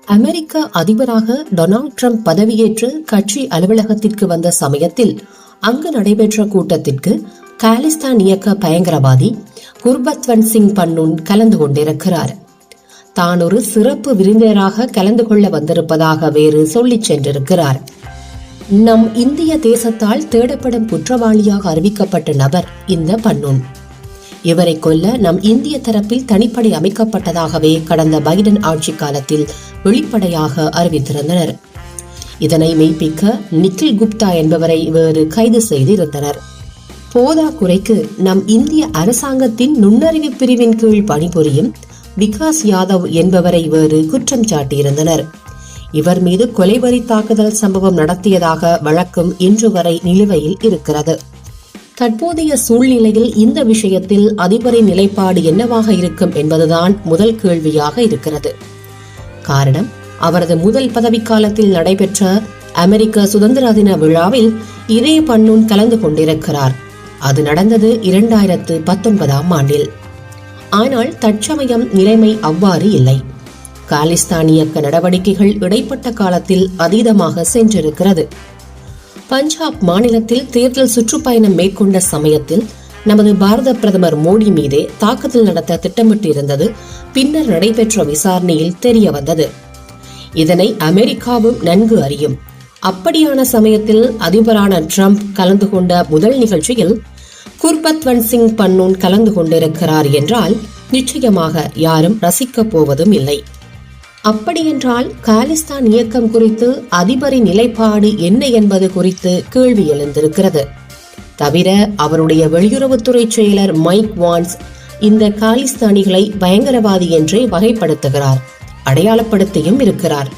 அமெரிக்க அதிபராக Donald Trump பதவியேற்று கட்சி அலுவலகத்திற்கு வந்த சமயத்தில் அங்கு நடைபெற்ற கூட்டத்திற்கு காலிஸ்தான் இயக்க பயங்கரவாதி குர்பத்வந்த் சிங் பன்னூன் கலந்து கொண்டிருக்கிறார். தான் ஒரு சிறப்பு விருந்தினராக கலந்து கொள்ள வந்திருப்பதாக வேறு சொல்லிச் சென்றிருக்கிறார். நம் இந்திய தேசத்தால் தேடப்படும் குற்றவாளியாக அறிவிக்கப்பட்ட நபர் இந்த பன்னூன். இவரை கொல்ல நம் இந்திய தரப்பில் தனிப்படை அமைக்கப்பட்டதாகவே கடந்த பைடன் ஆட்சி காலத்தில் வெளிப்படையாக அறிவித்திருந்தனர். இதனை மெய்ப்பிக்க நிக்கில் குப்தா என்பவரை வேறு கைது செய்திருந்தனர். போதாக்குறைக்கு நம் இந்திய அரசாங்கத்தின் நுண்ணறிவு பிரிவின் கீழ் பணிபுரியும் விகாஸ் யாதவ் என்பவரை வேறு குற்றம் சாட்டியிருந்தனர். இவர் மீது கொலைவரி தாக்குதல் சம்பவம் நடத்தியதாக வழக்கும் இன்று வரை நிலுவையில் இருக்கிறது. தற்போதைய சூழ்நிலையில் இந்த விஷயத்தில் அதிபரின் நிலைப்பாடு என்னவாக இருக்கும் என்பதுதான் முதல் கேள்வியாக இருக்கிறது. காரணம், அவரது முதல் பதவிக்காலத்தில் நடைபெற்ற அமெரிக்க சுதந்திர தின விழாவில் இதே பன்னூன் கலந்து கொண்டிருக்கிறார். அது நடந்தது 2019ஆம் ஆண்டில். ஆனால் தற்சமயம் நிலைமை அவ்வாறு இல்லை. காலிஸ்தான் இயக்க நடவடிக்கைகள் இடைப்பட்ட காலத்தில் அதீதமாக சென்றிருக்கிறது. பஞ்சாப் மாநிலத்தில் தேர்தல் சுற்றுப்பயணம் மேற்கொண்ட சமயத்தில் நமது பாரத பிரதமர் மோடி மீதே தாக்குதல் நடத்த திட்டமிட்டிருந்தது பின்னர் நடைபெற்ற விசாரணையில் தெரிய வந்தது. இதனை அமெரிக்காவும் நன்கு அறியும். அப்படியான சமயத்தில் அதிபரான ட்ரம்ப் கலந்து கொண்ட முதல் நிகழ்ச்சியில் குர்பத்வந்த் சிங் பன்னூன் கலந்து கொண்டிருக்கிறார் என்றால் நிச்சயமாக யாரும் ரசிக்கப் போவதும் இல்லை. அப்படியென்றால் காலிஸ்தான் இயக்கம் குறித்து அதிபரின் நிலைப்பாடு என்ன என்பது குறித்து கேள்வி எழுந்திருக்கிறது. தவிர அவருடைய வெளியுறவுத்துறை செயலர் மைக் வான்ஸ் இந்த காலிஸ்தானிகளை பயங்கரவாதி என்றே வகைப்படுத்துகிறார், அடையாளப்படுத்தியும் இருக்கிறார்.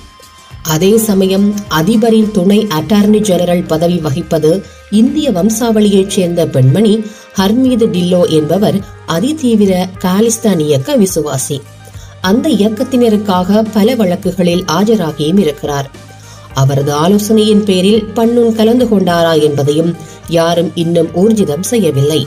அதே சமயம் அதிபரின் துணை அட்டார்னி ஜெனரல் பதவி வகிப்பது இந்திய வம்சாவளியைச் சேர்ந்த பெண்மணி ஹர்மீத் டில்லோ என்பவர் அதிதீவிர காலிஸ்தான் இயக்க விசுவாசி. அந்த இயக்கத்தினருக்காக பல வழக்குகளில் ஆஜராகியும் இருக்கிறார். அவரது ஆலோசனையின் பேரில் பன்னூன் கலந்து கொண்டாரா என்பதையும் யாரும் இன்னும் ஊர்ஜிதம் செய்யவில்லை.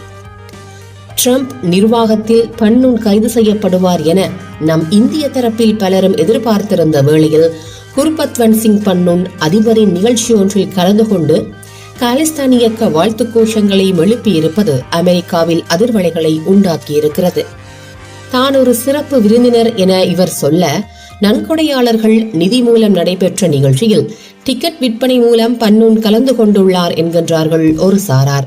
ட்ரம்ப் நிர்வாகத்தில் பன்னூன் கைது செய்யப்படுவார் என நம் இந்திய தரப்பில் பலரும் எதிர்பார்த்திருந்த வேளையில் குர்பத்வந்த் சிங் பன்னூன் அதிபரின் நிகழ்ச்சி ஒன்றில் கலந்து கொண்டு காலிஸ்தான் இயக்க வாழ்த்து கோஷங்களை எழுப்பியிருப்பது அமெரிக்காவில் அதிர்வலைகளை உண்டாக்கியிருக்கிறது. தான் ஒரு சிறப்பு விருந்தினர் என இவர் சொல்ல, நன்கொடையாளர்கள் நிதி மூலம் நடைபெற்ற நிகழ்ச்சியில் டிக்கெட் விற்பனை மூலம் பன்னூன் கலந்து கொண்டுள்ளார் என்கின்றார்கள் ஒரு சாரார்.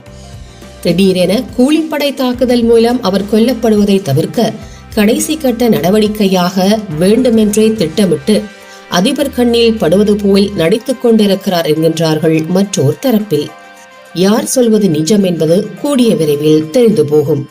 திடீரென கூலிப்படை தாக்குதல் மூலம் அவர் கொல்லப்படுவதை தவிர்க்க கடைசி கட்ட நடவடிக்கையாக வேண்டுமென்றே திட்டமிட்டு அதிபர் கண்ணில் படுவது போல் நடித்துக் கொண்டிருக்கிறார் என்கின்றார்கள் மற்றோர் தரப்பில். யார் சொல்வது நிஜம் என்பது கூடிய விரைவில் தெரிந்து போகும்.